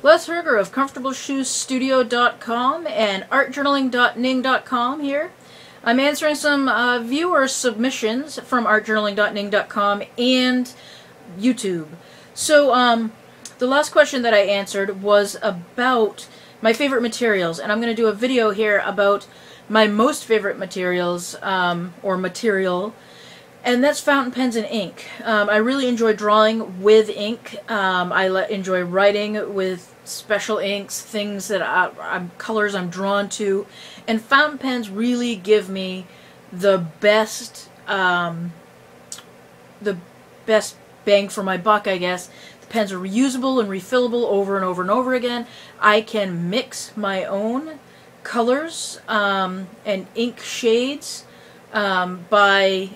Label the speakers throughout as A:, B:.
A: Les Herger of ComfortableShoesStudio.com and ArtJournaling.ning.com here. I'm answering some viewer submissions from ArtJournaling.ning.com and YouTube. So, the last question that I answered was about my favorite materials, and I'm going to do a video here about my most favorite materials, or material, and that's fountain pens and ink. I really enjoy drawing with ink. I enjoy writing with special inks, things that colors I'm drawn to, and fountain pens really give me the best bang for my buck, I guess. The pens are reusable and refillable over and over and over again. I can mix my own colors and ink shades by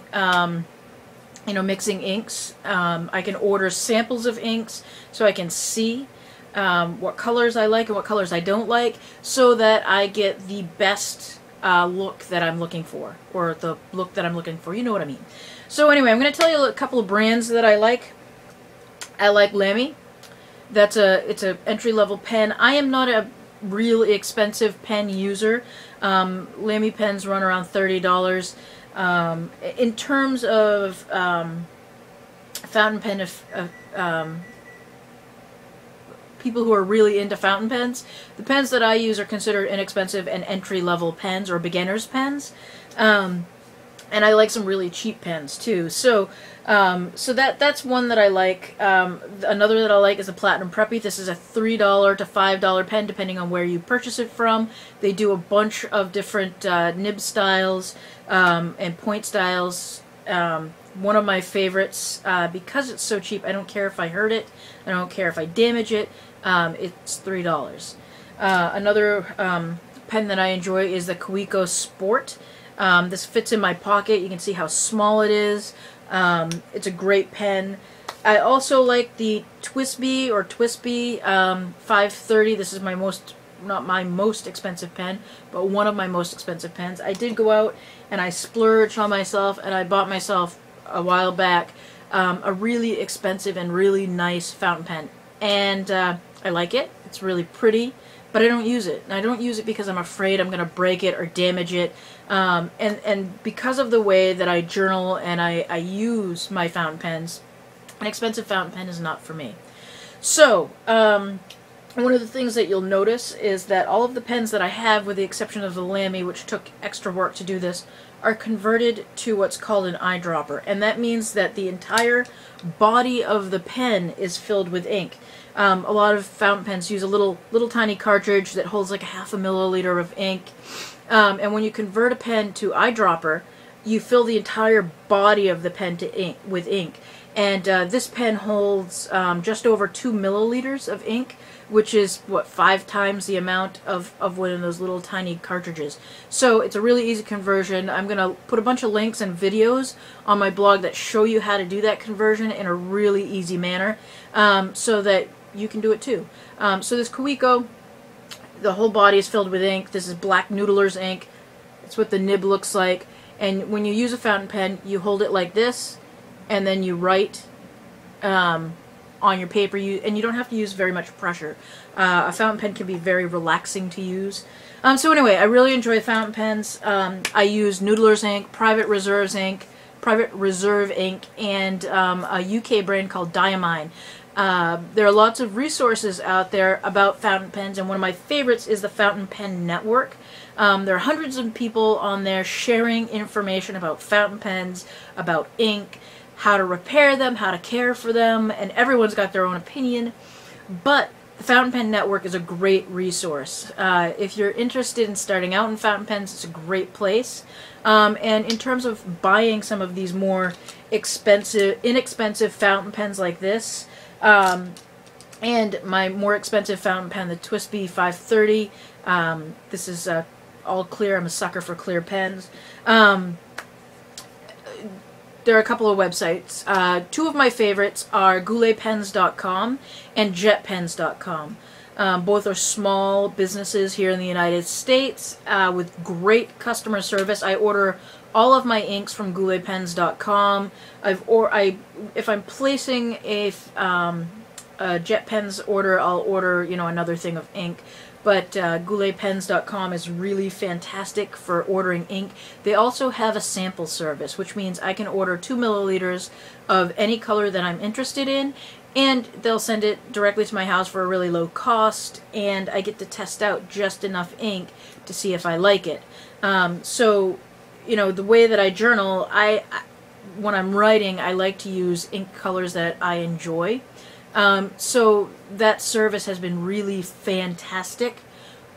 A: mixing inks. I can order samples of inks so I can see what colors I like and what colors I don't like, so that I get the best look that I'm looking for, or the look that I'm looking for. You know what I mean. So anyway, I'm going to tell you a couple of brands that I like. I like Lamy. It's a entry-level pen. I am not a really expensive pen user. Lamy pens run around $30. In terms of fountain pen, people who are really into fountain pens, the pens that I use are considered inexpensive and entry-level pens or beginner's pens. And I like some really cheap pens too. So that's one that I like. Another that I like is the Platinum Preppy. This is a $3 to $5 pen depending on where you purchase it from. They do a bunch of different nib styles and point styles. One of my favorites, because it's so cheap, I don't care if I hurt it, I don't care if I damage it, it's $3. Another pen that I enjoy is the Kaweco Sport. This fits in my pocket. You can see how small it is. It's a great pen. I also like the TWSBI or TWSBI 530. This is not my most expensive pen, but one of my most expensive pens. I did go out and I splurged on myself, and I bought myself a while back a really expensive and really nice fountain pen. And I like it. It's really pretty, but I don't use it. And I don't use it because I'm afraid I'm going to break it or damage it. And because of the way that I journal and I use my fountain pens, an expensive fountain pen is not for me. So, one of the things that you'll notice is that all of the pens that I have, with the exception of the Lamy, which took extra work to do this, are converted to what's called an eyedropper. And that means that the entire body of the pen is filled with ink. A lot of fountain pens use a little tiny cartridge that holds like a half a milliliter of ink. And when you convert a pen to eyedropper, you fill the entire body of the pen with ink. And this pen holds just over 2 milliliters of ink, which is, what, 5 times the amount of one of those little tiny cartridges. So it's a really easy conversion. I'm going to put a bunch of links and videos on my blog that show you how to do that conversion in a really easy manner, so that you can do it too. So this Kaweco, the whole body is filled with ink. This is Black Noodler's ink. It's what the nib looks like. And when you use a fountain pen, you hold it like this, and then you write on your paper. And you don't have to use very much pressure. A fountain pen can be very relaxing to use. So anyway, I really enjoy fountain pens. I use Noodler's ink, Private Reserve ink, and a UK brand called Diamine. There are lots of resources out there about fountain pens, and one of my favorites is the Fountain Pen Network. There are hundreds of people on there sharing information about fountain pens, about ink, how to repair them, how to care for them, and everyone's got their own opinion. But the Fountain Pen Network is a great resource. If you're interested in starting out in fountain pens, it's a great place. And in terms of buying some of these more inexpensive fountain pens like this, and my more expensive fountain pen, the TWSBI 530, this is all clear. I'm a sucker for clear pens. There are a couple of websites. Two of my favorites are gouletpens.com and jetpens.com. Both are small businesses here in the United States with great customer service. I order all of my inks from gouletpens.com. If I'm placing a Jet Pens order, I'll order, you know, another thing of ink. But gouletpens.com is really fantastic for ordering ink. They also have a sample service, which means I can order 2 milliliters of any color that I'm interested in, and they'll send it directly to my house for a really low cost, and I get to test out just enough ink to see if I like it. So, you know, the way that I journal, when I'm writing, I like to use ink colors that I enjoy. So that service has been really fantastic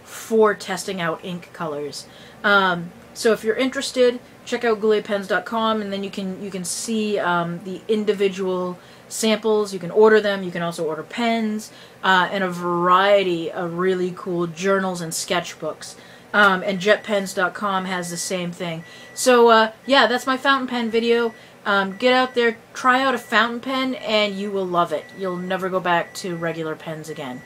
A: for testing out ink colors. So if you're interested, check out gouletpens.com, and then you can see the individual samples. You can order them. You can also order pens and a variety of really cool journals and sketchbooks. And jetpens.com has the same thing. So yeah, that's my fountain pen video. Get out there, try out a fountain pen, and you will love it. You'll never go back to regular pens again.